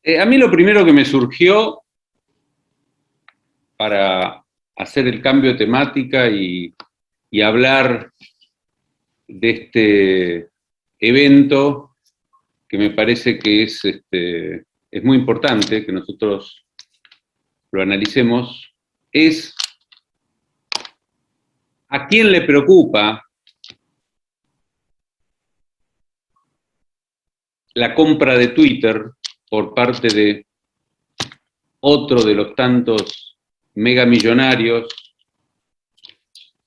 A mí lo primero que me surgió para hacer el cambio de temática y hablar de este evento que me parece que es muy importante que nosotros lo analicemos, es a quién le preocupa la compra de Twitter por parte de otro de los tantos megamillonarios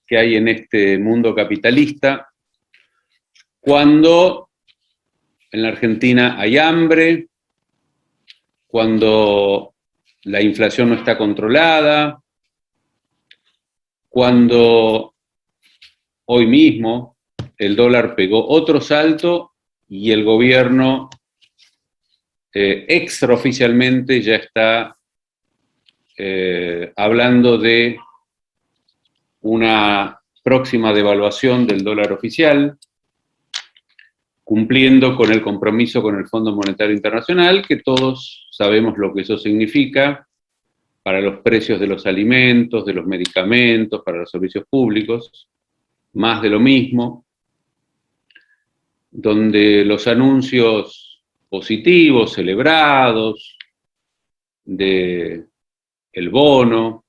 que hay en este mundo capitalista, cuando en la Argentina hay hambre, cuando la inflación no está controlada, cuando hoy mismo el dólar pegó otro salto y el gobierno extraoficialmente ya está hablando de una próxima devaluación del dólar oficial, cumpliendo con el compromiso con el Fondo Monetario Internacional, que todos sabemos lo que eso significa para los precios de los alimentos, de los medicamentos, para los servicios públicos, más de lo mismo, donde los anuncios positivos, celebrados, de el bono,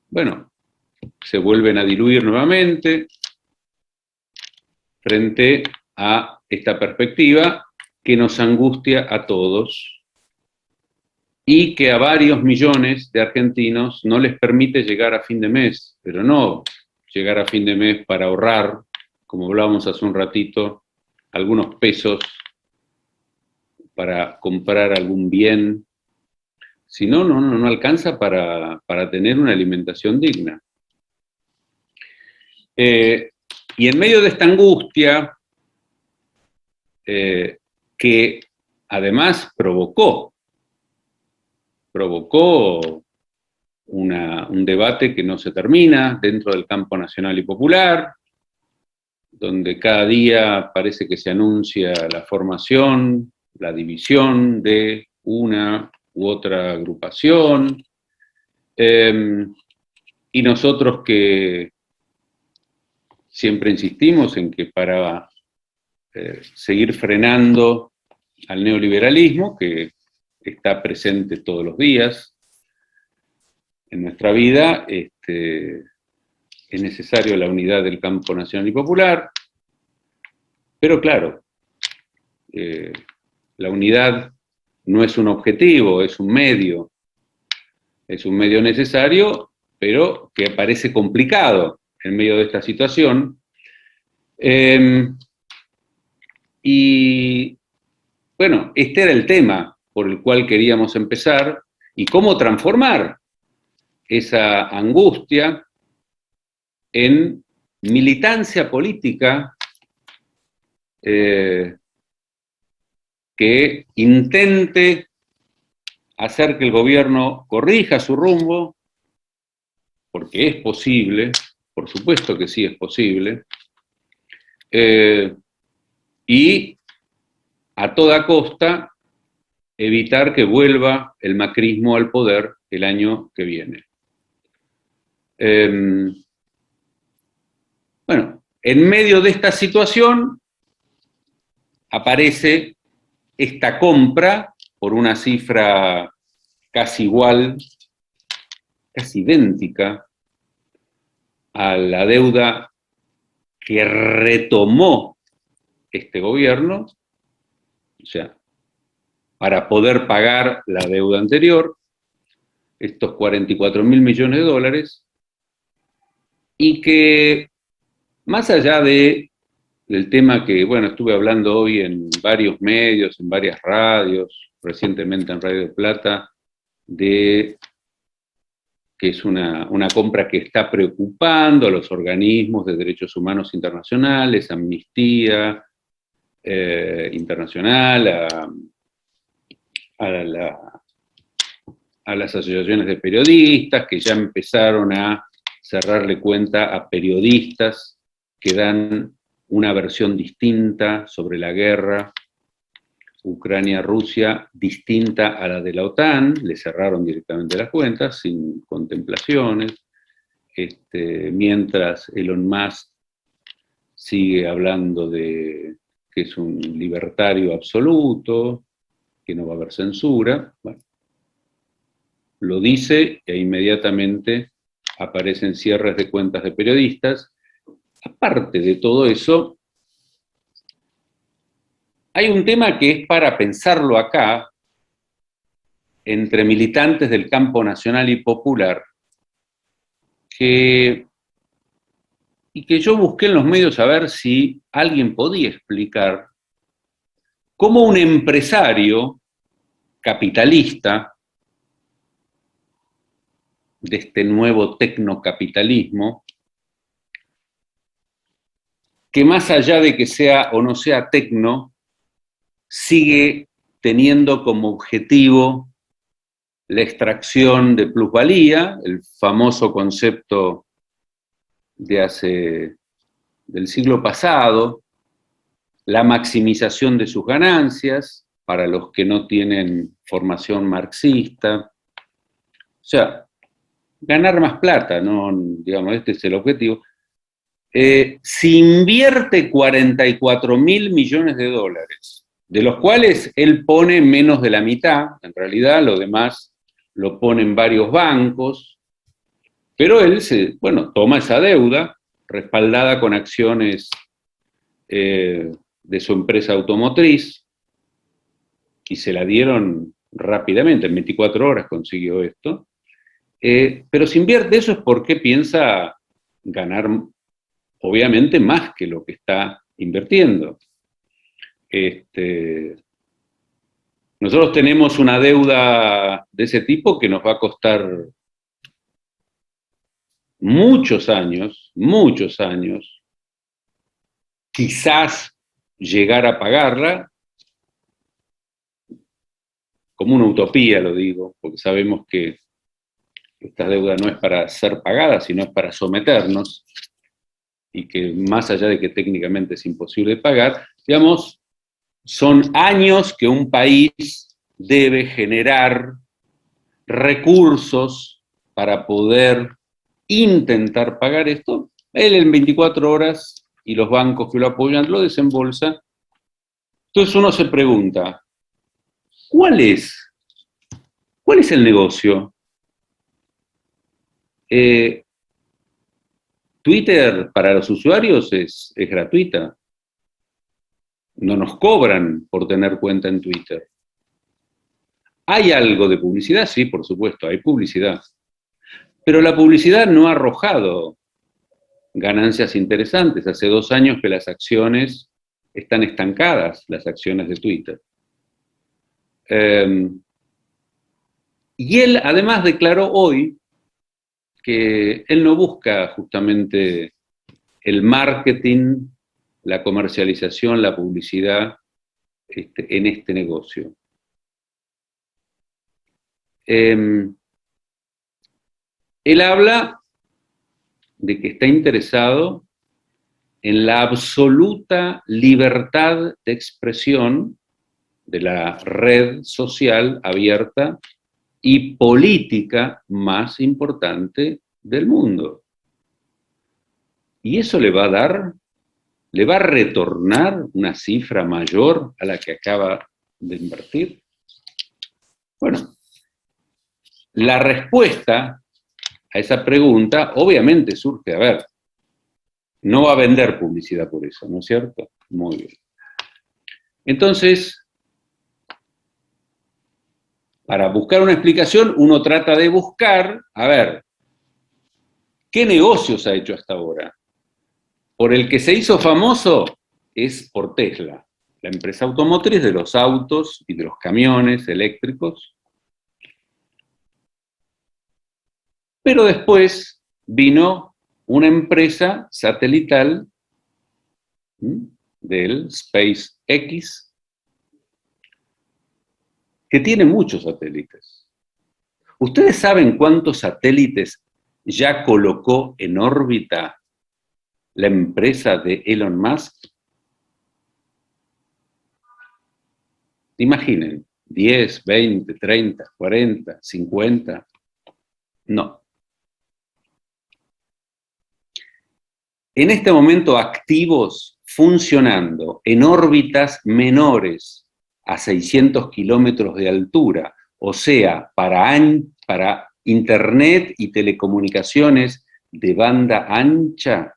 bueno, se vuelven a diluir nuevamente frente a esta perspectiva que nos angustia a todos y que a varios millones de argentinos no les permite llegar a fin de mes, pero no llegar a fin de mes para ahorrar, como hablábamos hace un ratito, algunos pesos para comprar algún bien, si no, no alcanza para tener una alimentación digna. Y en medio de esta angustia, que además provocó un debate que no se termina dentro del campo nacional y popular, donde cada día parece que se anuncia la formación, la división de una u otra agrupación, y nosotros que siempre insistimos en que para seguir frenando al neoliberalismo, que está presente todos los días en nuestra vida, es necesario la unidad del campo nacional y popular, pero claro, la unidad no es un objetivo, es un medio necesario, pero que parece complicado en medio de esta situación. Y bueno, este era el tema por el cual queríamos empezar y cómo transformar esa angustia en militancia política que intente hacer que el gobierno corrija su rumbo, porque es posible, por supuesto que sí es posible, y a toda costa evitar que vuelva el macrismo al poder el año que viene. Bueno, en medio de esta situación aparece esta compra por una cifra casi igual, casi idéntica a la deuda que retomó este gobierno, o sea, para poder pagar la deuda anterior, estos 44.000 millones de dólares, y que más allá del tema que, bueno, estuve hablando hoy en varios medios, en varias radios, recientemente en Radio de Plata, de que es una compra que está preocupando a los organismos de derechos humanos internacionales, Amnistía Internacional, a las asociaciones de periodistas, que ya empezaron a cerrarle cuenta a periodistas que dan una versión distinta sobre la guerra, Ucrania-Rusia distinta a la de la OTAN, le cerraron directamente las cuentas, sin contemplaciones, mientras Elon Musk sigue hablando de que es un libertario absoluto, que no va a haber censura. Bueno, lo dice e inmediatamente aparecen cierres de cuentas de periodistas. Aparte de todo eso, hay un tema que es para pensarlo acá, entre militantes del campo nacional y popular, y que yo busqué en los medios a ver si alguien podía explicar cómo un empresario capitalista de este nuevo tecnocapitalismo, que más allá de que sea o no sea tecno, sigue teniendo como objetivo la extracción de plusvalía, el famoso concepto del siglo pasado, la maximización de sus ganancias, para los que no tienen formación marxista. O sea, ganar más plata, ¿no? Digamos, este es el objetivo. Se invierte 44.000 millones de dólares, de los cuales él pone menos de la mitad, en realidad lo demás lo ponen varios bancos, pero él toma esa deuda respaldada con acciones de su empresa automotriz y se la dieron rápidamente, en 24 horas consiguió esto, pero si invierte eso es porque piensa ganar obviamente más que lo que está invirtiendo. Nosotros tenemos una deuda de ese tipo que nos va a costar muchos años, quizás llegar a pagarla, como una utopía lo digo, porque sabemos que esta deuda no es para ser pagada, sino es para someternos, y que más allá de que técnicamente es imposible de pagar, digamos, son años que un país debe generar recursos para poder intentar pagar esto. Él en 24 horas, y los bancos que lo apoyan, lo desembolsa. Entonces uno se pregunta, ¿cuál es el negocio? Twitter para los usuarios es gratuita. No nos cobran por tener cuenta en Twitter. ¿Hay algo de publicidad? Sí, por supuesto, hay publicidad. Pero la publicidad no ha arrojado ganancias interesantes. Hace 2 años que las acciones están estancadas, las acciones de Twitter. Y él además declaró hoy que él no busca justamente el marketing, la comercialización, la publicidad en este negocio. Él habla de que está interesado en la absoluta libertad de expresión de la red social abierta y política más importante del mundo. Y eso le va a retornar una cifra mayor a la que acaba de invertir. Bueno, la respuesta a esa pregunta obviamente surge, no va a vender publicidad por eso, ¿no es cierto? Muy bien. Entonces, para buscar una explicación, uno trata de buscar, ¿qué negocios ha hecho hasta ahora? Por el que se hizo famoso es por Tesla, la empresa automotriz de los autos y de los camiones eléctricos. Pero después vino una empresa satelital del SpaceX, que tiene muchos satélites. ¿Ustedes saben cuántos satélites ya colocó en órbita la empresa de Elon Musk? Imaginen, 10, 20, 30, 40, 50. No. En este momento activos funcionando en órbitas menores a 600 kilómetros de altura, o sea, para Internet y telecomunicaciones de banda ancha,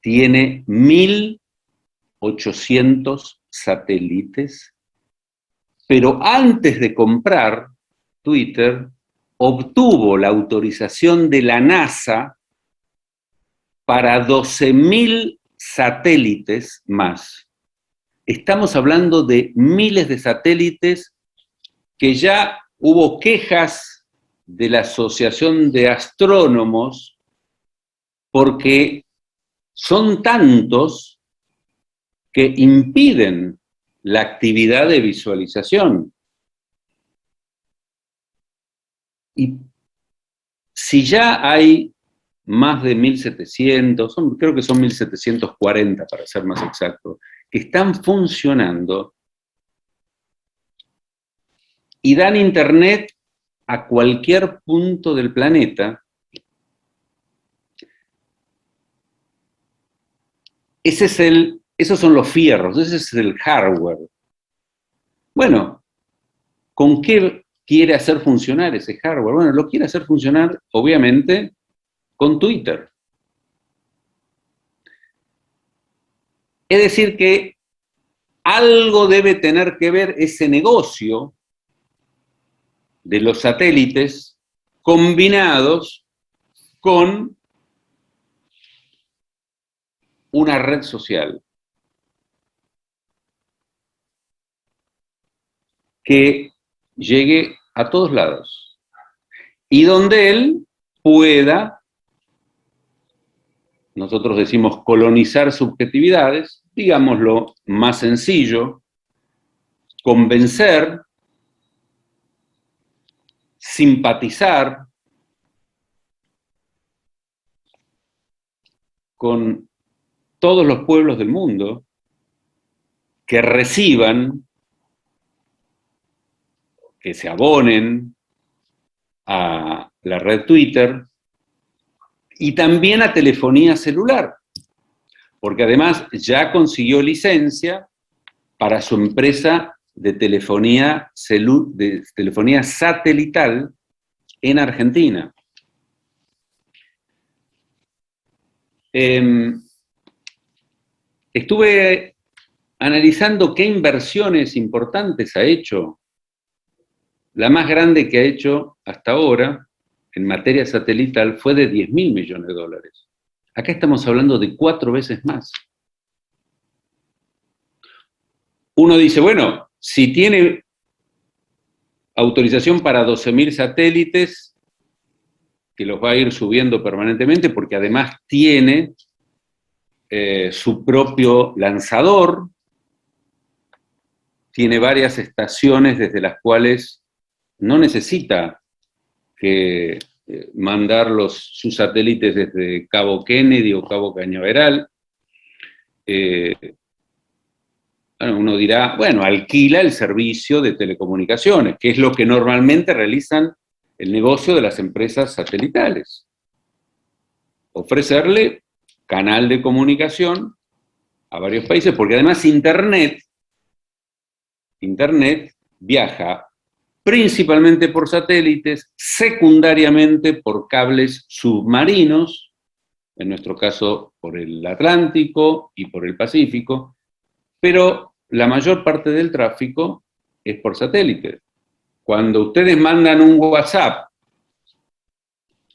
tiene 1.800 satélites, pero antes de comprar Twitter, obtuvo la autorización de la NASA para 12.000 satélites más. Estamos hablando de miles de satélites que ya hubo quejas de la Asociación de Astrónomos porque son tantos que impiden la actividad de visualización. Y si ya hay más de 1.700, creo que son 1.740 para ser más exacto, que están funcionando y dan internet a cualquier punto del planeta, esos son los fierros, ese es el hardware. Bueno, ¿con qué quiere hacer funcionar ese hardware? Bueno, lo quiere hacer funcionar, obviamente, con Twitter. Es decir que algo debe tener que ver ese negocio de los satélites combinados con una red social que llegue a todos lados y donde él pueda, nosotros decimos colonizar subjetividades, digámoslo más sencillo, convencer, simpatizar con todos los pueblos del mundo que reciban, que se abonen a la red Twitter y también a telefonía celular, porque además ya consiguió licencia para su empresa de telefonía satelital en Argentina. Estuve analizando qué inversiones importantes ha hecho. La más grande que ha hecho hasta ahora en materia satelital fue de 10.000 millones de dólares. Acá estamos hablando de 4 veces más. Uno dice, bueno, si tiene autorización para 12.000 satélites, que los va a ir subiendo permanentemente, porque además tiene su propio lanzador, tiene varias estaciones desde las cuales no necesita que mandar sus satélites desde Cabo Kennedy o Cabo Cañaveral. Uno dirá, bueno, alquila el servicio de telecomunicaciones, que es lo que normalmente realizan el negocio de las empresas satelitales. Ofrecerle canal de comunicación a varios países, porque además Internet viaja principalmente por satélites, secundariamente por cables submarinos, en nuestro caso por el Atlántico y por el Pacífico, pero la mayor parte del tráfico es por satélite. Cuando ustedes mandan un WhatsApp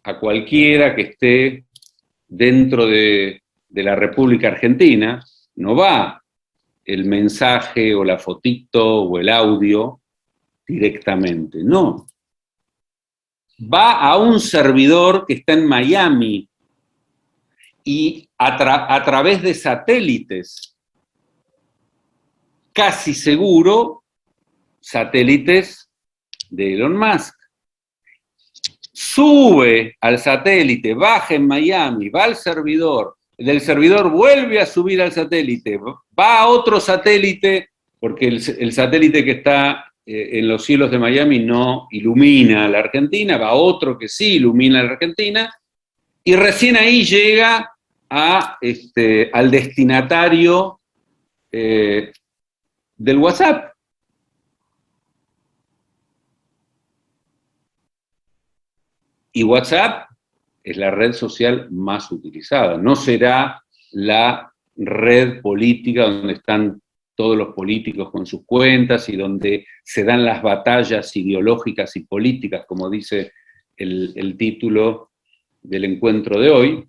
a cualquiera que esté dentro de la República Argentina, no va el mensaje o la fotito o el audio directamente, no. Va a un servidor que está en Miami y a través de satélites, casi seguro, satélites de Elon Musk. Sube al satélite, baja en Miami, va al servidor, del servidor vuelve a subir al satélite, va a otro satélite porque el satélite que está en los cielos de Miami no ilumina a la Argentina, va otro que sí ilumina a la Argentina, y recién ahí llega al destinatario del WhatsApp. Y WhatsApp es la red social más utilizada. No será la red política donde están todos los políticos con sus cuentas y donde se dan las batallas ideológicas y políticas, como dice el título del encuentro de hoy.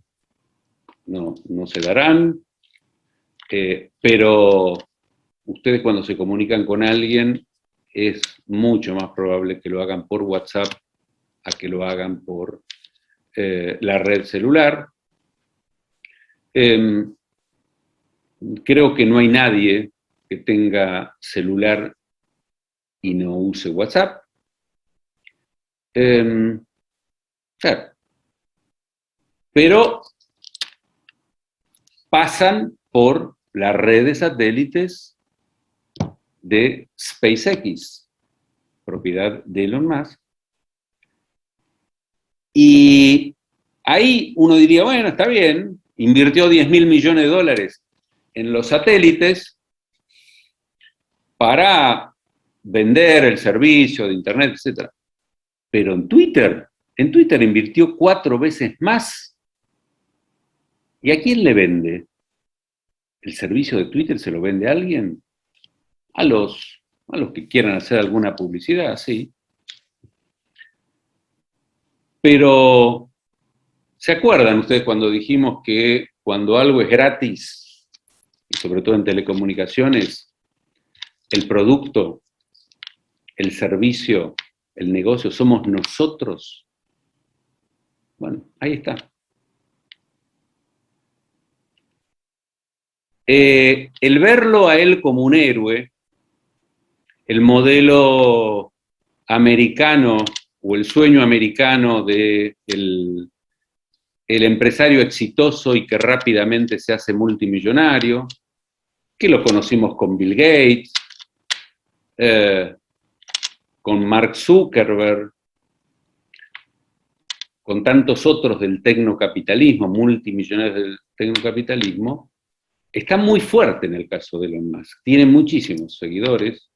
No se darán, pero ustedes cuando se comunican con alguien es mucho más probable que lo hagan por WhatsApp a que lo hagan por la red celular. Creo que no hay nadie que tenga celular y no use WhatsApp. Claro. Pero pasan por la red de satélites de SpaceX, propiedad de Elon Musk. Y ahí uno diría, bueno, está bien, invirtió 10.000 millones de dólares en los satélites para vender el servicio de Internet, etc. Pero en Twitter invirtió 4 veces más. ¿Y a quién le vende? ¿El servicio de Twitter se lo vende a alguien? A los que quieran hacer alguna publicidad, sí. Pero, ¿se acuerdan ustedes cuando dijimos que cuando algo es gratis, y sobre todo en telecomunicaciones, el producto, el servicio, el negocio, somos nosotros? Bueno, ahí está. El verlo a él como un héroe, el modelo americano o el sueño americano del el empresario exitoso y que rápidamente se hace multimillonario, que lo conocimos con Bill Gates, con Mark Zuckerberg, con tantos otros del tecnocapitalismo, multimillonarios del tecnocapitalismo, está muy fuerte en el caso de Elon Musk. Tiene muchísimos seguidores,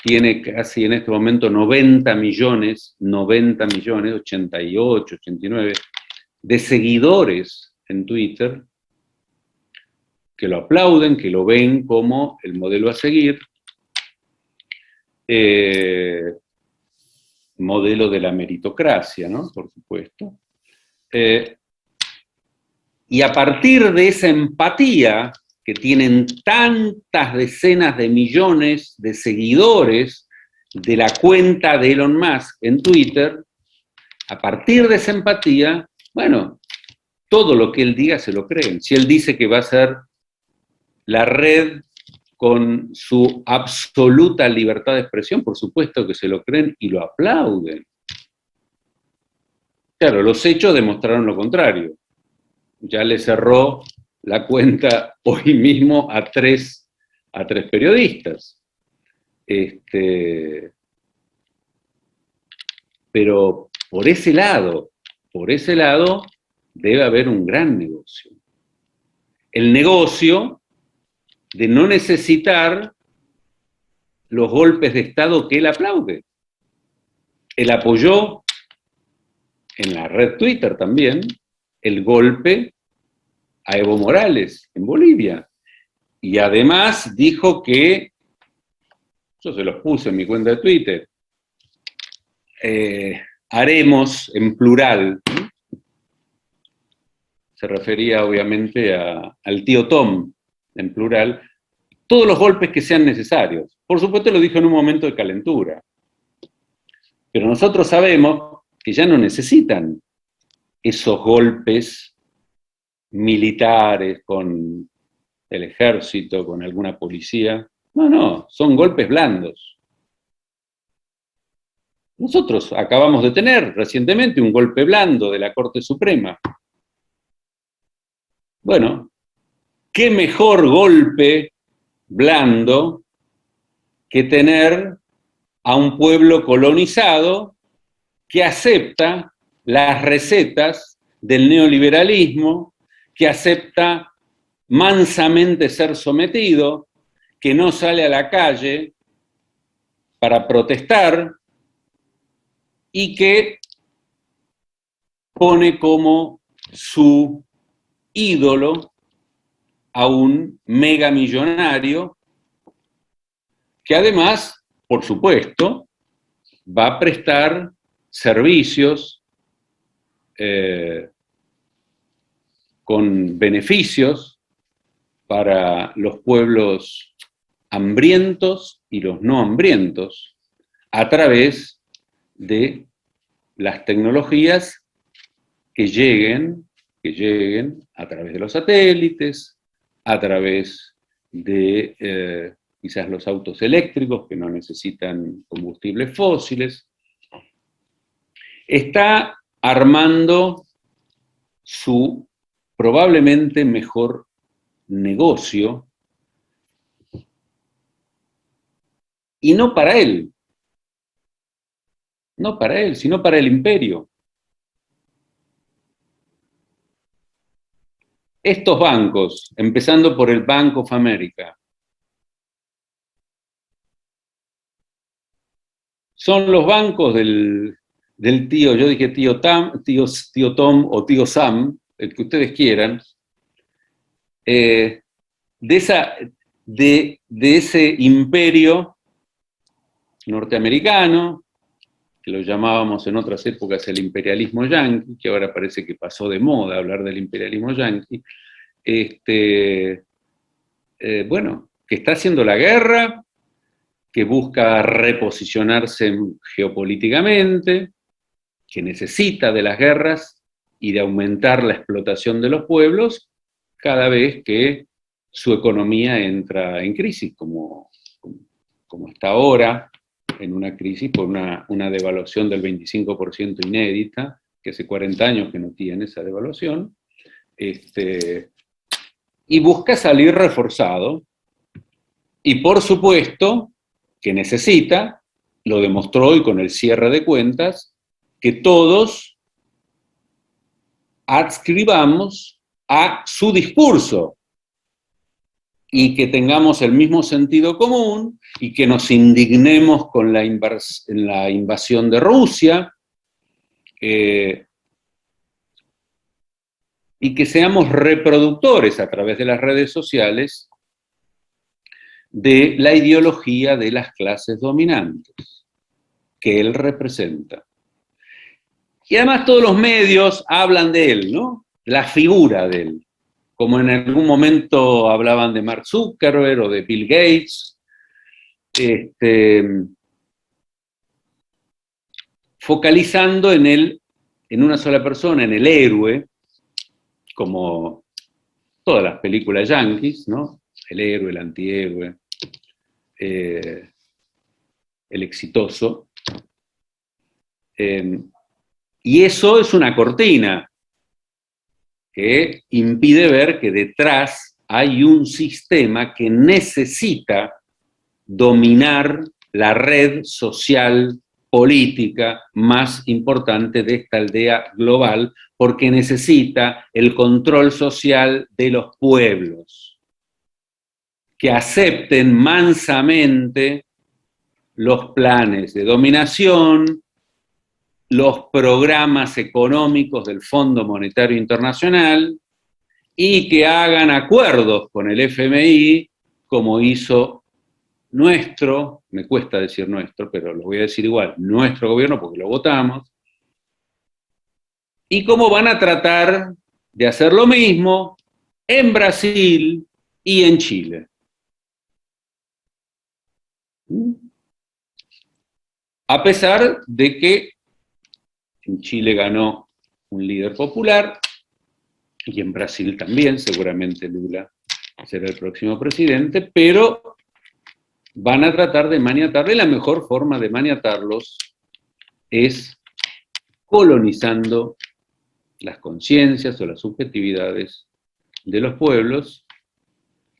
tiene casi en este momento 90 millones, 88, 89, de seguidores en Twitter que lo aplauden, que lo ven como el modelo a seguir, modelo de la meritocracia, ¿no? Por supuesto. Y a partir de esa empatía que tienen tantas decenas de millones de seguidores de la cuenta de Elon Musk en Twitter, a partir de esa empatía, bueno, todo lo que él diga se lo creen. Si él dice que va a ser la red con su absoluta libertad de expresión, por supuesto que se lo creen y lo aplauden. Claro, los hechos demostraron lo contrario. Ya le cerró la cuenta hoy mismo a tres periodistas. Pero por ese lado debe haber un gran negocio. El negocio de no necesitar los golpes de Estado que él aplaude. Él apoyó en la red Twitter también el golpe a Evo Morales en Bolivia. Y además dijo que, yo se los puse en mi cuenta de Twitter, haremos en plural, se refería obviamente al tío Tom, en plural, todos los golpes que sean necesarios. Por supuesto lo dijo en un momento de calentura. Pero nosotros sabemos que ya no necesitan esos golpes militares con el ejército, con alguna policía. No, son golpes blandos. Nosotros acabamos de tener recientemente un golpe blando de la Corte Suprema. Bueno, ¿qué mejor golpe blando que tener a un pueblo colonizado que acepta las recetas del neoliberalismo, que acepta mansamente ser sometido, que no sale a la calle para protestar y que pone como su ídolo a un megamillonario que además, por supuesto, va a prestar servicios con beneficios para los pueblos hambrientos y los no hambrientos a través de las tecnologías que lleguen a través de los satélites, a través de quizás los autos eléctricos que no necesitan combustibles fósiles. Está armando su probablemente mejor negocio, y no para él, sino para el imperio. Estos bancos, empezando por el Bank of America, son los bancos del tío, yo dije tío Tom o tío Sam, el que ustedes quieran, de ese imperio norteamericano, que lo llamábamos en otras épocas el imperialismo yanqui, que ahora parece que pasó de moda hablar del imperialismo yanqui, bueno, que está haciendo la guerra, que busca reposicionarse geopolíticamente, que necesita de las guerras y de aumentar la explotación de los pueblos cada vez que su economía entra en crisis, como está ahora, en una crisis por una devaluación del 25% inédita, que hace 40 años que no tiene esa devaluación, y busca salir reforzado, y por supuesto que necesita, lo demostró hoy con el cierre de cuentas, que todos adscribamos a su discurso y que tengamos el mismo sentido común y que nos indignemos con la invasión de Rusia y que seamos reproductores a través de las redes sociales de la ideología de las clases dominantes que él representa. Y además todos los medios hablan de él, ¿no? La figura de él. Como en algún momento hablaban de Mark Zuckerberg o de Bill Gates, focalizando en una sola persona, en el héroe, como todas las películas yanquis, ¿no? El héroe, el antihéroe, el exitoso. Y eso es una cortina que impide ver que detrás hay un sistema que necesita dominar la red social política más importante de esta aldea global, porque necesita el control social de los pueblos, que acepten mansamente los planes de dominación, los programas económicos del Fondo Monetario Internacional y que hagan acuerdos con el FMI, como hizo nuestro, me cuesta decir nuestro, pero lo voy a decir igual, nuestro gobierno, porque lo votamos, y cómo van a tratar de hacer lo mismo en Brasil y en Chile. A pesar de que en Chile ganó un líder popular, y en Brasil también, seguramente Lula será el próximo presidente, pero van a tratar de maniatarle, y la mejor forma de maniatarlos es colonizando las conciencias o las subjetividades de los pueblos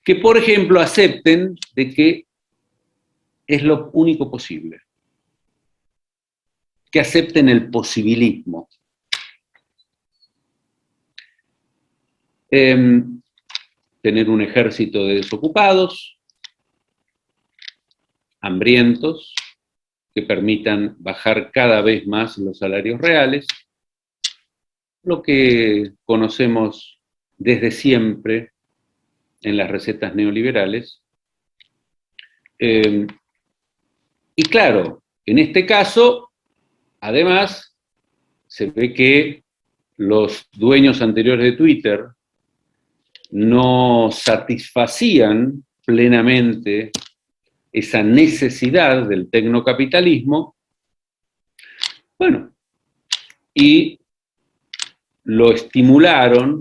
que, por ejemplo, acepten de que es lo único posible, que acepten el posibilismo. Tener un ejército de desocupados, hambrientos, que permitan bajar cada vez más los salarios reales, lo que conocemos desde siempre en las recetas neoliberales. Y claro, en este caso, además, se ve que los dueños anteriores de Twitter no satisfacían plenamente esa necesidad del tecnocapitalismo, bueno, y lo estimularon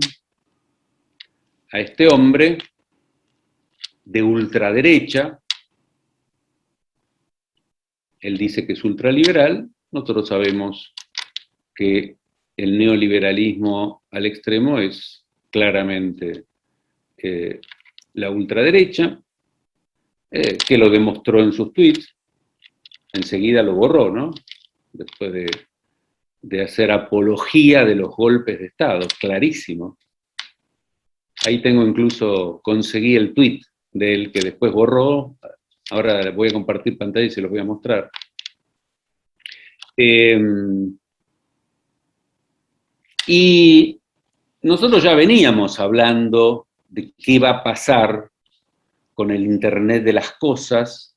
a este hombre de ultraderecha. Él dice que es ultraliberal, nosotros sabemos que el neoliberalismo al extremo es claramente la ultraderecha, que lo demostró en sus tweets, enseguida lo borró, ¿no? Después de hacer apología de los golpes de Estado, clarísimo. Ahí tengo incluso, conseguí el tweet de él que después borró, ahora voy a compartir pantalla y se los voy a mostrar. Y nosotros ya veníamos hablando de qué va a pasar con el Internet de las cosas,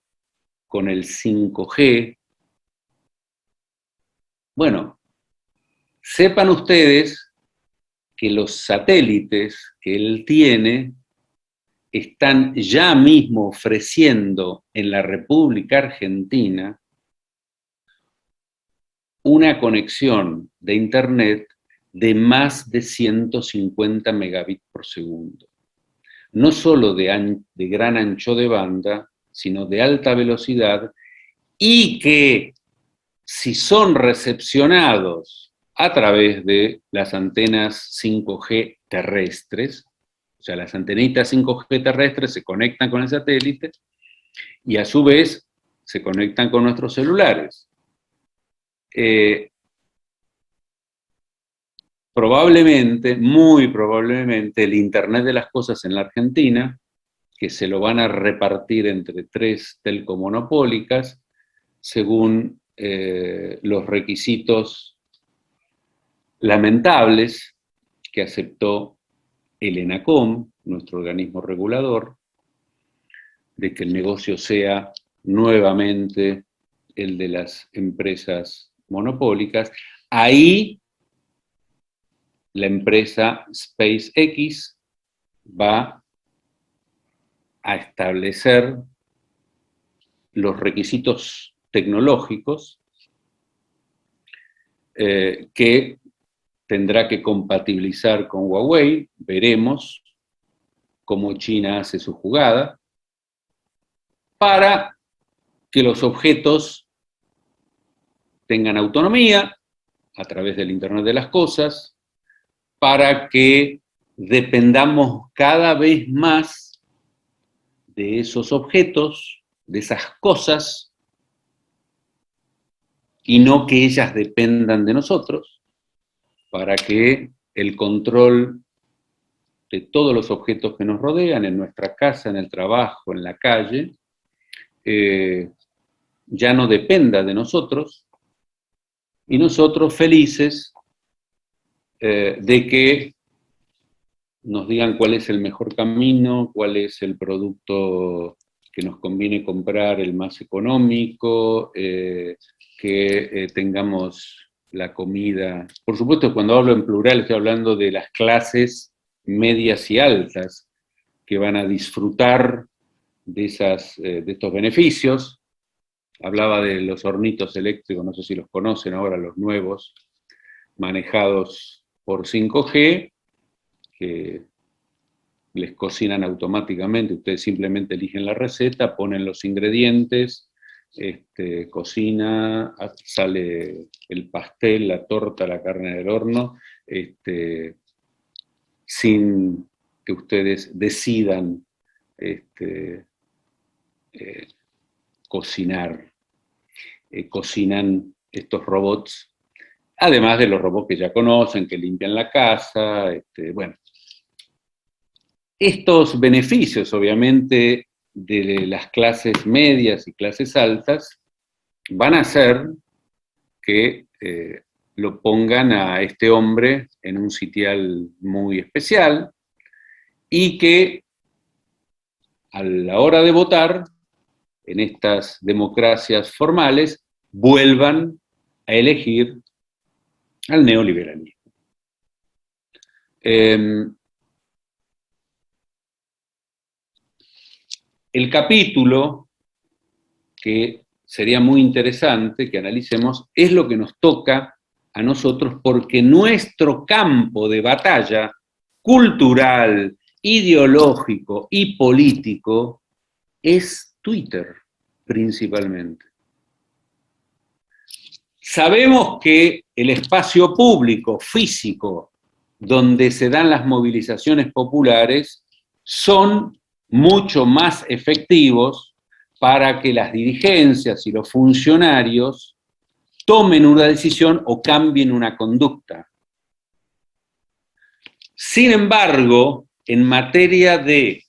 con el 5G. Bueno, sepan ustedes que los satélites que él tiene están ya mismo ofreciendo en la República Argentina una conexión de Internet de más de 150 megabits por segundo. No solo de gran ancho de banda, sino de alta velocidad, y que si son recepcionados a través de las antenas 5G terrestres, o sea, las antenitas 5G terrestres se conectan con el satélite y a su vez se conectan con nuestros celulares. Probablemente, muy probablemente, el Internet de las cosas en la Argentina, que se lo van a repartir entre 3 telcomonopólicas, según los requisitos lamentables que aceptó el ENACOM, nuestro organismo regulador, de que el negocio sea nuevamente el de las empresas monopólicas. Ahí la empresa SpaceX va a establecer los requisitos tecnológicos que tendrá que compatibilizar con Huawei. Veremos cómo China hace su jugada para que los objetos tengan autonomía a través del Internet de las cosas, para que dependamos cada vez más de esos objetos, de esas cosas, y no que ellas dependan de nosotros, para que el control de todos los objetos que nos rodean, en nuestra casa, en el trabajo, en la calle, ya no dependa de nosotros, y nosotros felices de que nos digan cuál es el mejor camino, cuál es el producto que nos conviene comprar, el más económico, que tengamos la comida. Por supuesto, cuando hablo en plural estoy hablando de las clases medias y altas que van a disfrutar de estos beneficios. Hablaba de los hornitos eléctricos, no sé si los conocen ahora, los nuevos, manejados por 5G, que les cocinan automáticamente, ustedes simplemente eligen la receta, ponen los ingredientes, cocina, sale el pastel, la torta, la carne del horno, sin que ustedes decidan cocinar. Cocinan estos robots, además de los robots que ya conocen, que limpian la casa, bueno. Estos beneficios, obviamente, de las clases medias y clases altas, van a hacer que lo pongan a este hombre en un sitial muy especial y que a la hora de votar, en estas democracias formales, vuelvan a elegir al neoliberalismo. El capítulo que sería muy interesante que analicemos es lo que nos toca a nosotros, porque nuestro campo de batalla cultural, ideológico y político es Twitter, principalmente. Sabemos que el espacio público, físico, donde se dan las movilizaciones populares, son mucho más efectivos para que las dirigencias y los funcionarios tomen una decisión o cambien una conducta. Sin embargo, en materia de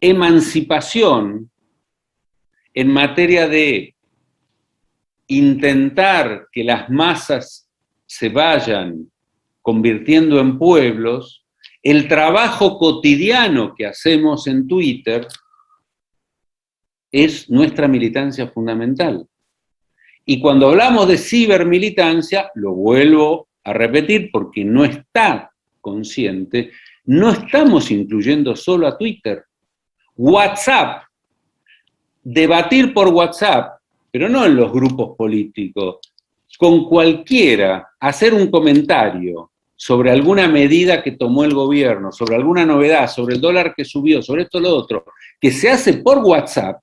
emancipación, en materia de intentar que las masas se vayan convirtiendo en pueblos, el trabajo cotidiano que hacemos en Twitter es nuestra militancia fundamental. Y cuando hablamos de cibermilitancia, lo vuelvo a repetir porque no está consciente, no estamos incluyendo solo a Twitter. WhatsApp, debatir por WhatsApp, pero no en los grupos políticos, con cualquiera, hacer un comentario sobre alguna medida que tomó el gobierno, sobre alguna novedad, sobre el dólar que subió, sobre esto o lo otro, que se hace por WhatsApp,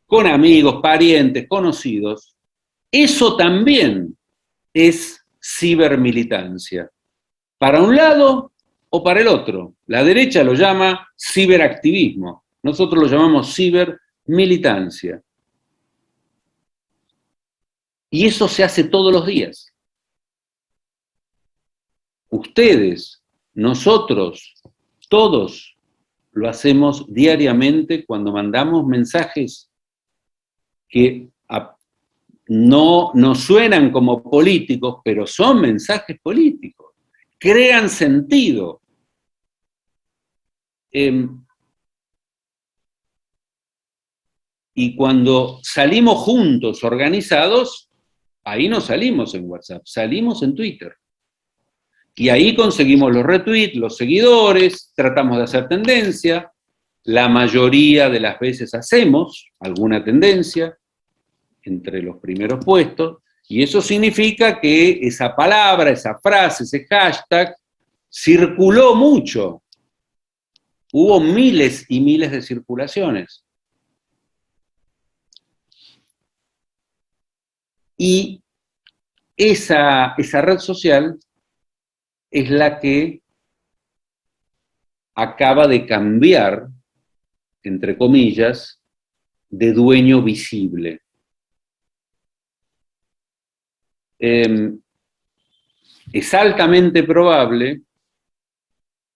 con amigos, parientes, conocidos, eso también es cibermilitancia. Para un lado o para el otro. La derecha lo llama ciberactivismo, nosotros lo llamamos cibermilitancia. Y eso se hace todos los días. Ustedes, nosotros, todos lo hacemos diariamente cuando mandamos mensajes que no nos suenan como políticos, pero son mensajes políticos, crean sentido. Y cuando salimos juntos, organizados, ahí no salimos en WhatsApp, salimos en Twitter. Y ahí conseguimos los retweets, los seguidores, tratamos de hacer tendencia, la mayoría de las veces hacemos alguna tendencia entre los primeros puestos, y eso significa que esa palabra, esa frase, ese hashtag, circuló mucho. Hubo miles y miles de circulaciones. Y esa red social es la que acaba de cambiar, entre comillas, de dueño visible. Es altamente probable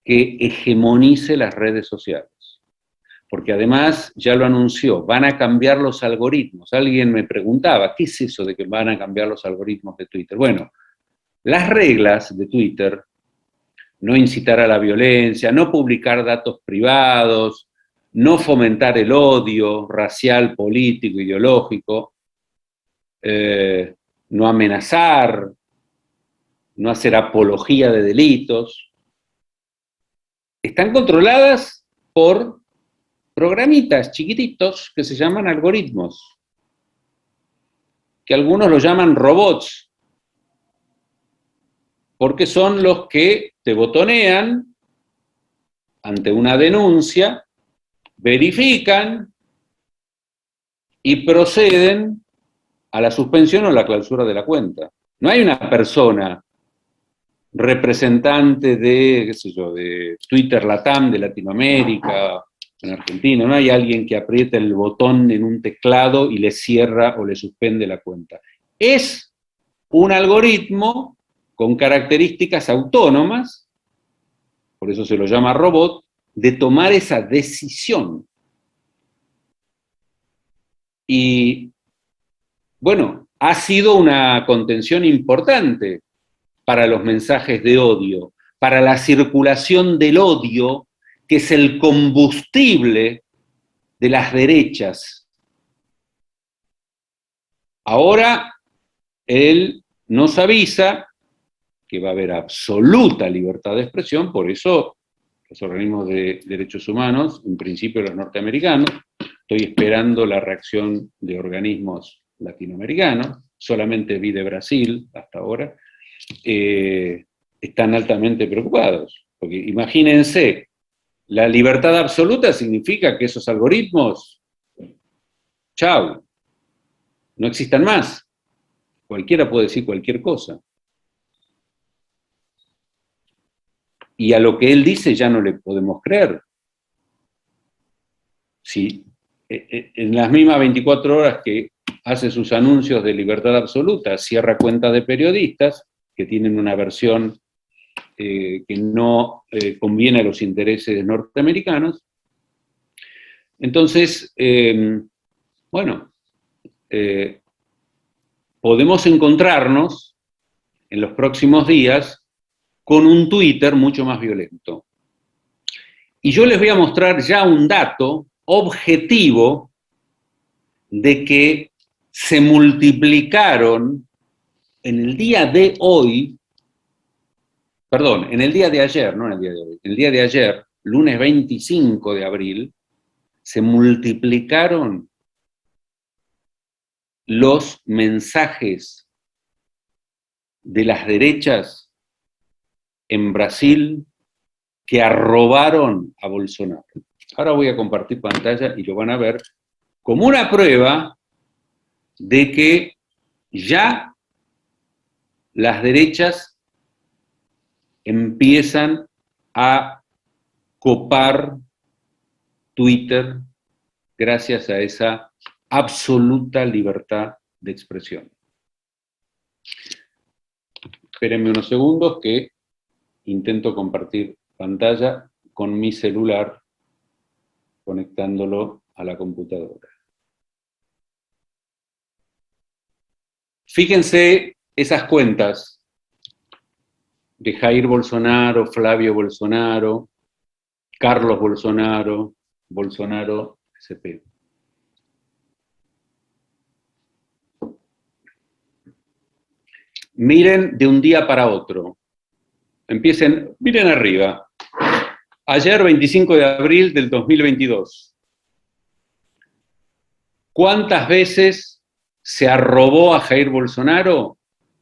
que hegemonice las redes sociales, porque además ya lo anunció, van a cambiar los algoritmos. Alguien me preguntaba, ¿qué es eso de que van a cambiar los algoritmos de Twitter? Bueno, las reglas de Twitter, no incitar a la violencia, no publicar datos privados, no fomentar el odio racial, político, ideológico, no amenazar, no hacer apología de delitos, están controladas por programitas chiquititos que se llaman algoritmos, que algunos lo llaman robots, porque son los que te botonean ante una denuncia, verifican y proceden a la suspensión o la clausura de la cuenta. No hay una persona representante de, qué sé yo, de Twitter Latam, de Latinoamérica, en Argentina, no hay alguien que aprieta el botón en un teclado y le cierra o le suspende la cuenta. Es un algoritmo con características autónomas, por eso se lo llama robot, de tomar esa decisión. Y, bueno, ha sido una contención importante para los mensajes de odio, para la circulación del odio, que es el combustible de las derechas. Ahora, él nos avisa que va a haber absoluta libertad de expresión, por eso los organismos de derechos humanos, en principio los norteamericanos, estoy esperando la reacción de organismos latinoamericanos, solamente vi de Brasil hasta ahora, están altamente preocupados, porque imagínense, la libertad absoluta significa que esos algoritmos, chau, no existan más. Cualquiera puede decir cualquier cosa. Y a lo que él dice ya no le podemos creer. Si en las mismas 24 horas que hace sus anuncios de libertad absoluta, cierra cuentas de periodistas que tienen una versión que no conviene a los intereses norteamericanos. Entonces, bueno, podemos encontrarnos en los próximos días con un Twitter mucho más violento. Y yo les voy a mostrar ya un dato objetivo de que se multiplicaron en el día de hoy, perdón, en el día de ayer, no en el día de hoy, en el día de ayer, lunes 25 de abril, se multiplicaron los mensajes de las derechas en Brasil que arrobaron a Bolsonaro. Ahora voy a compartir pantalla y lo van a ver como una prueba de que ya las derechas empiezan a copar Twitter gracias a esa absoluta libertad de expresión. Espérenme unos segundos que intento compartir pantalla con mi celular conectándolo a la computadora. Fíjense esas cuentas de Jair Bolsonaro, Flavio Bolsonaro, Carlos Bolsonaro, Bolsonaro SP. Miren de un día para otro. Empiecen, miren arriba. Ayer, 25 de abril del 2022. ¿Cuántas veces se arrobó a Jair Bolsonaro?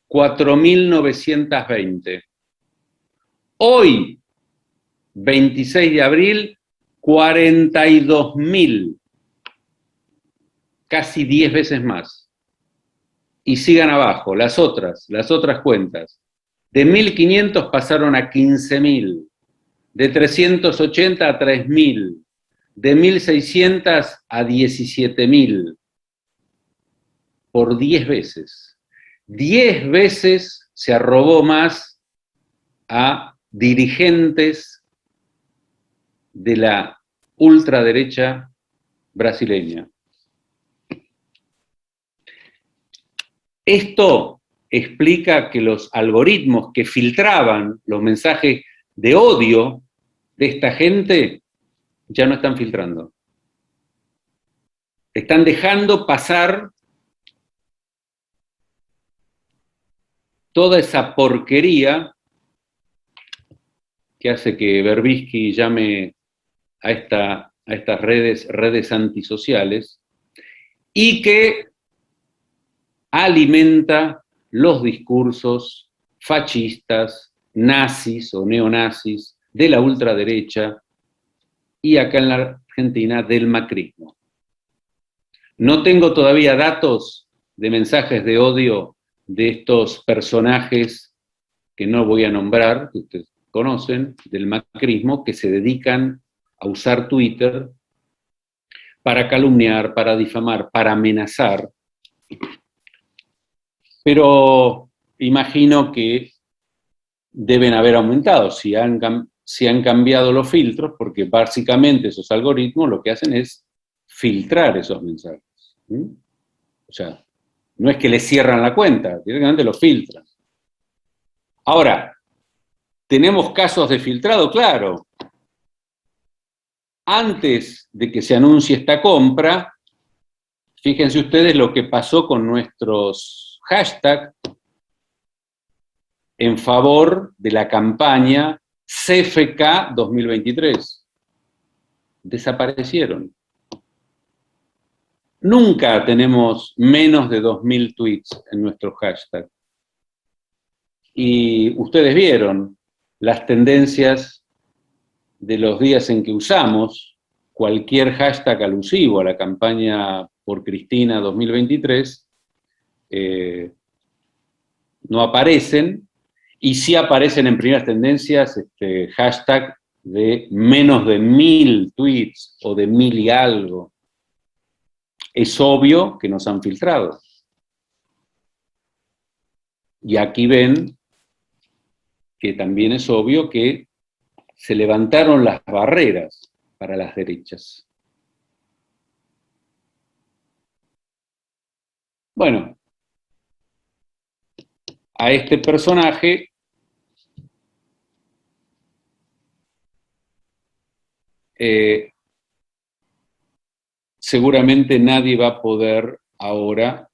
4.920. Hoy, 26 de abril, 42.000. Casi 10 veces más. Y sigan abajo, las otras cuentas. De 1.500 pasaron a 15.000. De 380 a 3.000. De 1.600 a 17.000. Por 10 veces. 10 veces se arrobó más a dirigentes de la ultraderecha brasileña. Esto explica que los algoritmos que filtraban los mensajes de odio de esta gente ya no están filtrando. Están dejando pasar toda esa porquería que hace que Berbisky llame a estas redes antisociales, y que alimenta los discursos fascistas, nazis o neonazis de la ultraderecha y acá en la Argentina del macrismo. No tengo todavía datos de mensajes de odio de estos personajes que no voy a nombrar, que ustedes conocen, del macrismo, que se dedican a usar Twitter para calumniar, para difamar, para amenazar. Pero imagino que deben haber aumentado si han cambiado los filtros, porque básicamente esos algoritmos lo que hacen es filtrar esos mensajes. O sea, no es que le cierran la cuenta, directamente lo filtran. Ahora, ¿tenemos casos de filtrado? Claro. Antes de que se anuncie esta compra, fíjense ustedes lo que pasó con nuestros hashtags en favor de la campaña CFK 2023. Desaparecieron. Nunca tenemos menos de 2000 tweets en nuestro hashtag. Y ustedes vieron las tendencias de los días en que usamos cualquier hashtag alusivo a la campaña por Cristina 2023, no aparecen, y sí aparecen en primeras tendencias hashtag de menos de 1000 tweets o de 1000 y algo. Es obvio que nos han filtrado. Y aquí ven que también es obvio que se levantaron las barreras para las derechas. Bueno, a este personaje seguramente nadie va a poder ahora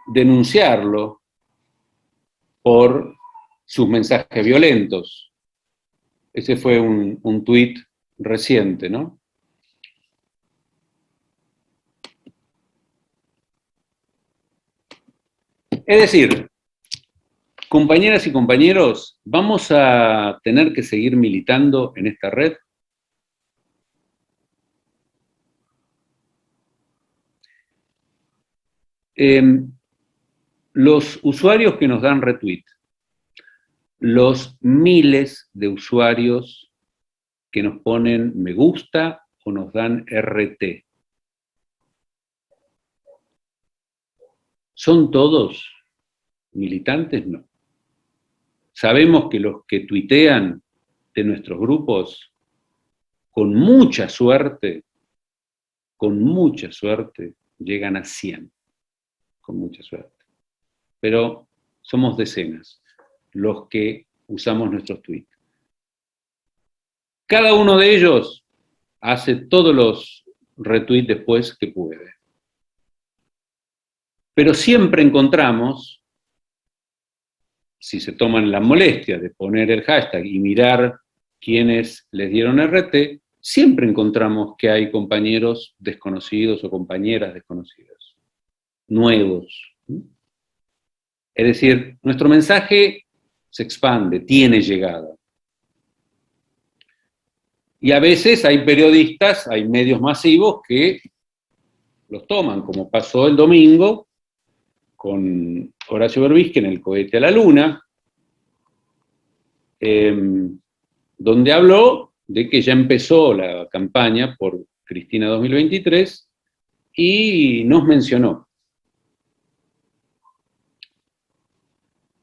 denunciarlo por sus mensajes violentos. Ese fue un tuit reciente, ¿no? Es decir, compañeras y compañeros, ¿vamos a tener que seguir militando en esta red? Los usuarios que nos dan retweet, los miles de usuarios que nos ponen me gusta o nos dan RT, ¿son todos militantes? No. Sabemos que los que tuitean de nuestros grupos, con mucha suerte, llegan a 100, con mucha suerte. Pero somos decenas los que usamos nuestros tweets. Cada uno de ellos hace todos los retweets después que puede. Pero siempre encontramos, si se toman la molestia de poner el hashtag y mirar quiénes les dieron RT, siempre encontramos que hay compañeros desconocidos o compañeras desconocidas, nuevos. Es decir, nuestro mensaje se expande, tiene llegada. Y a veces hay periodistas, hay medios masivos que los toman, como pasó el domingo con Horacio Berbisky en el cohete a la luna, donde habló de que ya empezó la campaña por Cristina 2023 y nos mencionó.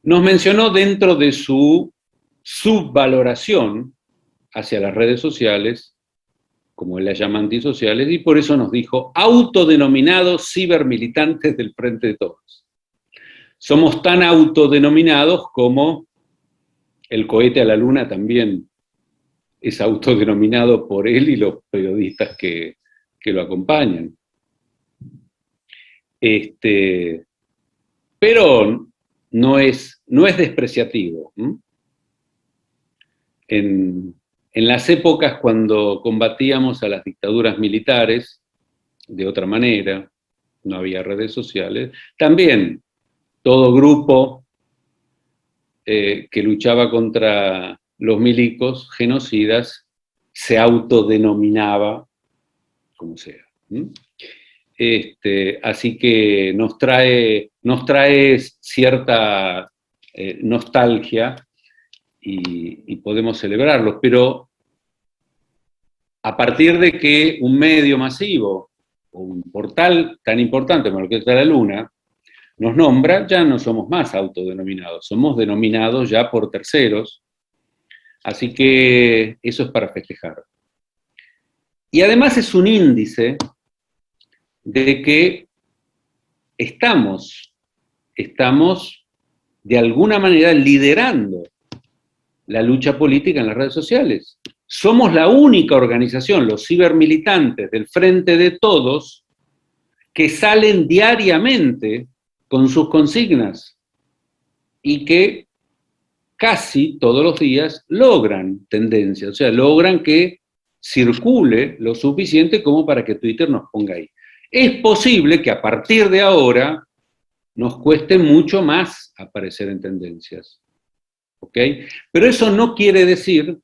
Nos mencionó dentro de su subvaloración hacia las redes sociales, como él las llama antisociales, y por eso nos dijo autodenominados cibermilitantes del Frente de Todos. Somos tan autodenominados como el cohete a la luna también es autodenominado por él y los periodistas que lo acompañan. Pero no es despreciativo. En las épocas cuando combatíamos a las dictaduras militares, de otra manera, no había redes sociales, también todo grupo que luchaba contra los milicos, genocidas, se autodenominaba como sea. Así que nos trae cierta nostalgia y podemos celebrarlos, pero a partir de que un medio masivo o un portal tan importante como el que está la Luna, nos nombra, ya no somos más autodenominados, somos denominados ya por terceros, así que eso es para festejar. Y además es un índice de que estamos de alguna manera liderando la lucha política en las redes sociales. Somos la única organización, los cibermilitantes del Frente de Todos, que salen diariamente con sus consignas y que casi todos los días logran tendencia, o sea, logran que circule lo suficiente como para que Twitter nos ponga ahí. Es posible que a partir de ahora nos cueste mucho más aparecer en tendencias, ¿ok? Pero eso no quiere decir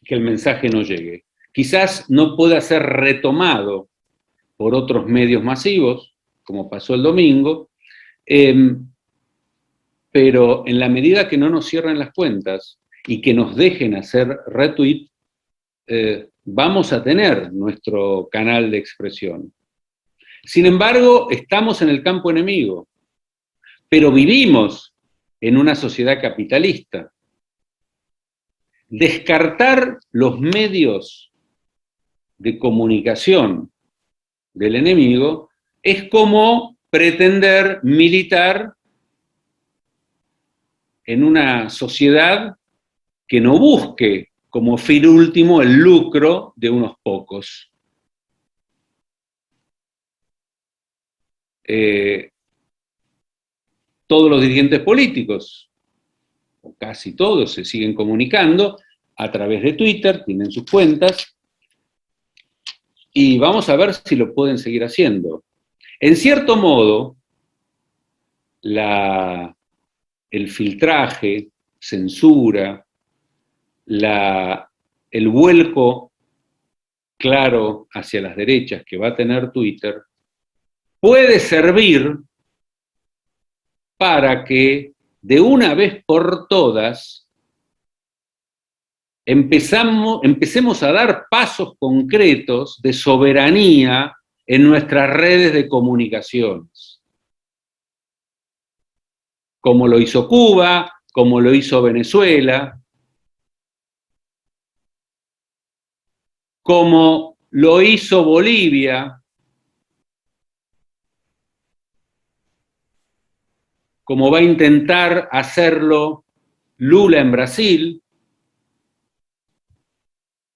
que el mensaje no llegue. Quizás no pueda ser retomado por otros medios masivos, como pasó el domingo, pero en la medida que no nos cierren las cuentas y que nos dejen hacer retweet, vamos a tener nuestro canal de expresión. Sin embargo, estamos en el campo enemigo, pero vivimos en una sociedad capitalista. Descartar los medios de comunicación del enemigo es como pretender militar en una sociedad que no busque como fin último el lucro de unos pocos. Todos los dirigentes políticos, o casi todos, se siguen comunicando a través de Twitter, tienen sus cuentas, y vamos a ver si lo pueden seguir haciendo. En cierto modo, el filtraje, censura, el vuelco claro hacia las derechas que va a tener Twitter, puede servir para que de una vez por todas empecemos a dar pasos concretos de soberanía en nuestras redes de comunicaciones, como lo hizo Cuba, como lo hizo Venezuela, como lo hizo Bolivia, como va a intentar hacerlo Lula en Brasil,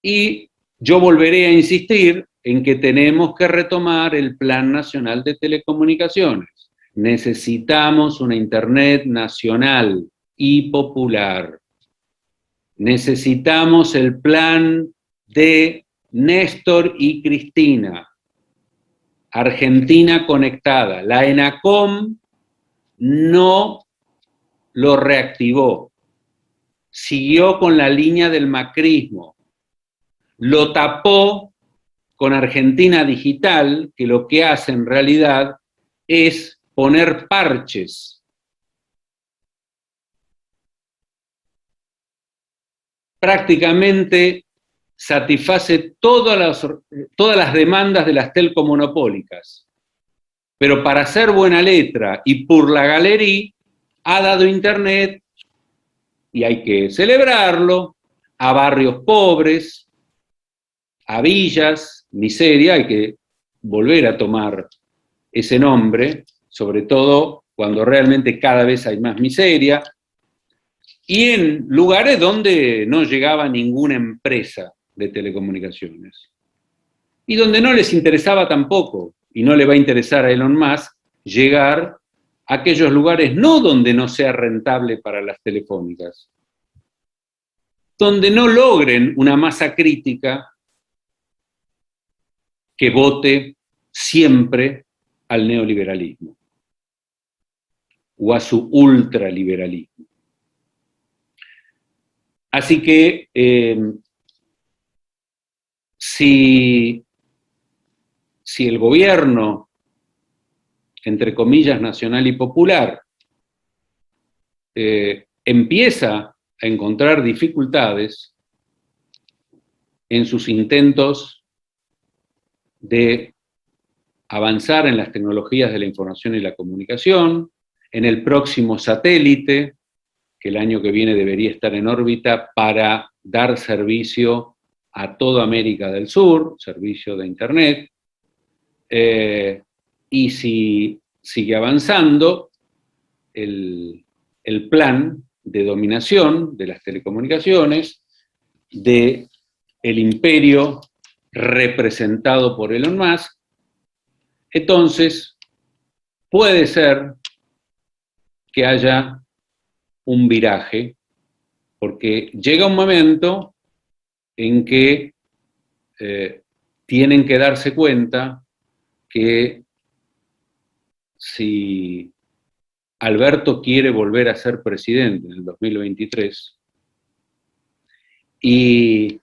y yo volveré a insistir en que tenemos que retomar el Plan Nacional de Telecomunicaciones. Necesitamos una Internet nacional y popular. Necesitamos el plan de Néstor y Cristina, Argentina conectada. La ENACOM no lo reactivó, siguió con la línea del macrismo, lo tapó con Argentina Digital, que lo que hace en realidad es poner parches. Prácticamente satisface todas las demandas de las telco monopólicas, pero para hacer buena letra y por la galería ha dado Internet, y hay que celebrarlo, a barrios pobres, a villas, miseria, hay que volver a tomar ese nombre, sobre todo cuando realmente cada vez hay más miseria, y en lugares donde no llegaba ninguna empresa de telecomunicaciones, y donde no les interesaba tampoco, y no le va a interesar a Elon Musk, llegar a aquellos lugares no donde no sea rentable para las telefónicas, donde no logren una masa crítica que vote siempre al neoliberalismo o a su ultraliberalismo. Así que si el gobierno, entre comillas, nacional y popular, empieza a encontrar dificultades en sus intentos de avanzar en las tecnologías de la información y la comunicación, en el próximo satélite, que el año que viene debería estar en órbita para dar servicio a toda América del Sur, servicio de Internet, y si sigue avanzando el plan de dominación de las telecomunicaciones, del imperio representado por Elon Musk, entonces puede ser que haya un viraje, porque llega un momento en que tienen que darse cuenta que si Alberto quiere volver a ser presidente en el 2023, y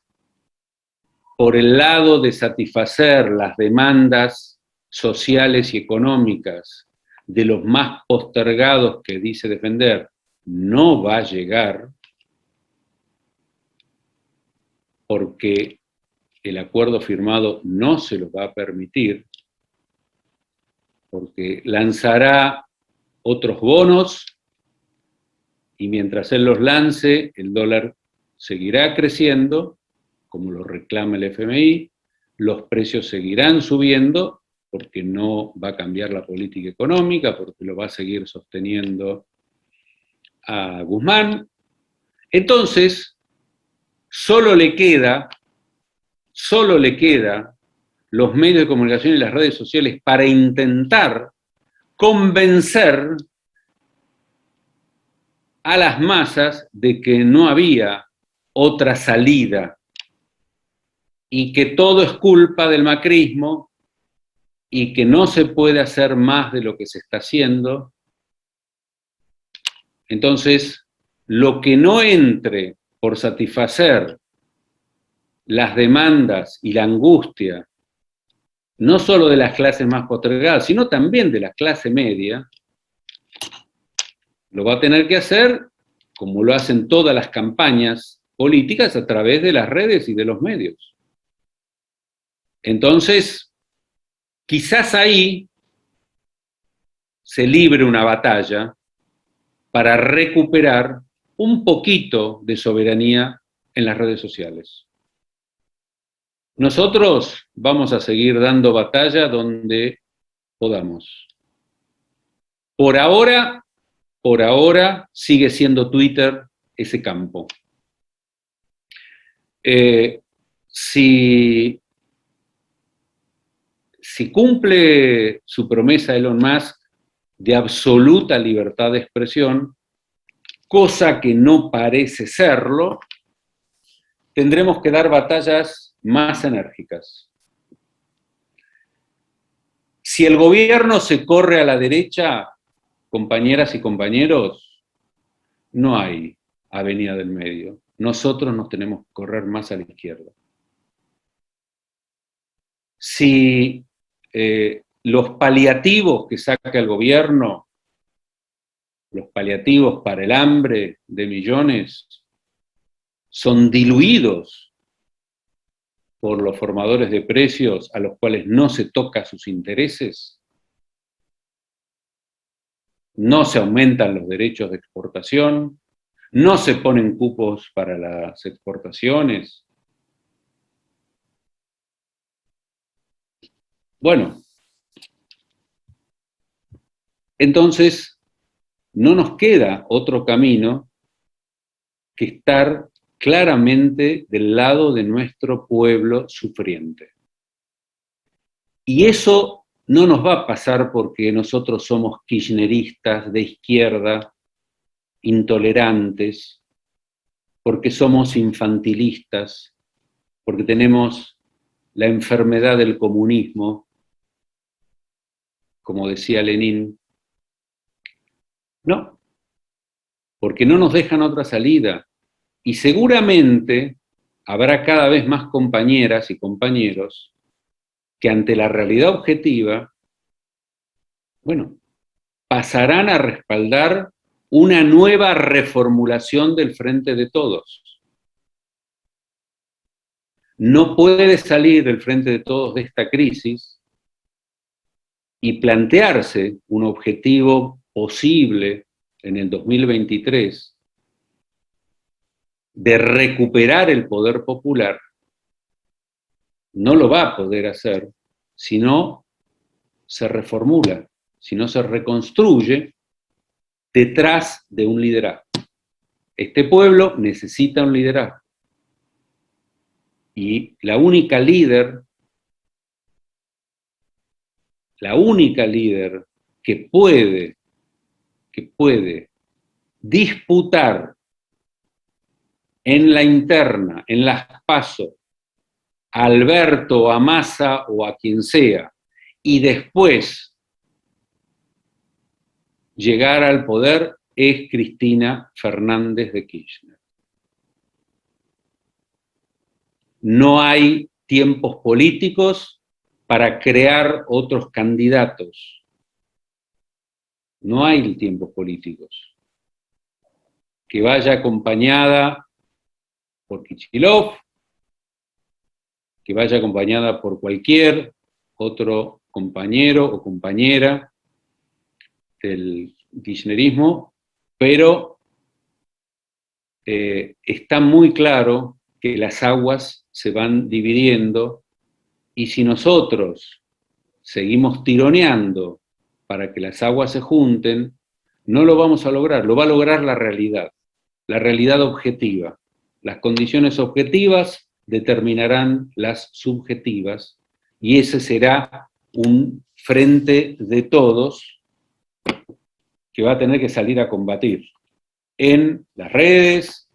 por el lado de satisfacer las demandas sociales y económicas de los más postergados que dice defender, no va a llegar, porque el acuerdo firmado no se lo va a permitir, porque lanzará otros bonos y mientras él los lance, el dólar seguirá creciendo, como lo reclama el FMI, los precios seguirán subiendo, porque no va a cambiar la política económica, porque lo va a seguir sosteniendo a Guzmán. Entonces, solo le queda los medios de comunicación y las redes sociales para intentar convencer a las masas de que no había otra salida y que todo es culpa del macrismo y que no se puede hacer más de lo que se está haciendo. Entonces, lo que no entre por satisfacer las demandas y la angustia, no solo de las clases más postergadas, sino también de la clase media, lo va a tener que hacer como lo hacen todas las campañas políticas, a través de las redes y de los medios. Entonces, quizás ahí se libre una batalla para recuperar un poquito de soberanía en las redes sociales. Nosotros vamos a seguir dando batalla donde podamos. Por ahora sigue siendo Twitter ese campo. Si cumple su promesa Elon Musk de absoluta libertad de expresión, cosa que no parece serlo, tendremos que dar batallas más enérgicas. Si el gobierno se corre a la derecha, compañeras y compañeros, no hay avenida del medio. Nosotros nos tenemos que correr más a la izquierda. Si los paliativos que saca el gobierno, los paliativos para el hambre de millones, son diluidos por los formadores de precios a los cuales no se toca sus intereses, no se aumentan los derechos de exportación, no se ponen cupos para las exportaciones. Bueno, entonces no nos queda otro camino que estar claramente del lado de nuestro pueblo sufriente. Y eso no nos va a pasar porque nosotros somos kirchneristas de izquierda, intolerantes, porque somos infantilistas, porque tenemos la enfermedad del comunismo, como decía Lenin. No, porque no nos dejan otra salida. Y seguramente habrá cada vez más compañeras y compañeros que ante la realidad objetiva, bueno, pasarán a respaldar una nueva reformulación del Frente de Todos. No puede salir el Frente de Todos de esta crisis y plantearse un objetivo posible en el 2023 de recuperar el poder popular, no lo va a poder hacer si no se reformula, si no se reconstruye detrás de un liderazgo. Este pueblo necesita un liderazgo. Y la única líder que puede disputar en la interna, en las PASO, a Alberto, a Massa o a quien sea, y después llegar al poder, es Cristina Fernández de Kirchner. No hay tiempos políticos para crear otros candidatos. No hay tiempos políticos. Que vaya acompañada por Kicillof, que vaya acompañada por cualquier otro compañero o compañera del kirchnerismo, pero está muy claro que las aguas se van dividiendo y si nosotros seguimos tironeando para que las aguas se junten, no lo vamos a lograr, lo va a lograr la realidad objetiva. Las condiciones objetivas determinarán las subjetivas y ese será un frente de todos que va a tener que salir a combatir en las redes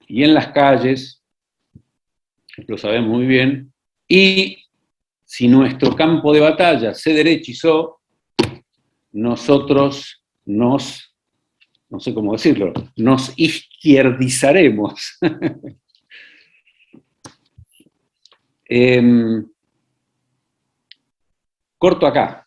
y en las calles, lo sabemos muy bien, y si nuestro campo de batalla se derechizó, nosotros no sé cómo decirlo, nos izquierdizaremos. Corto acá.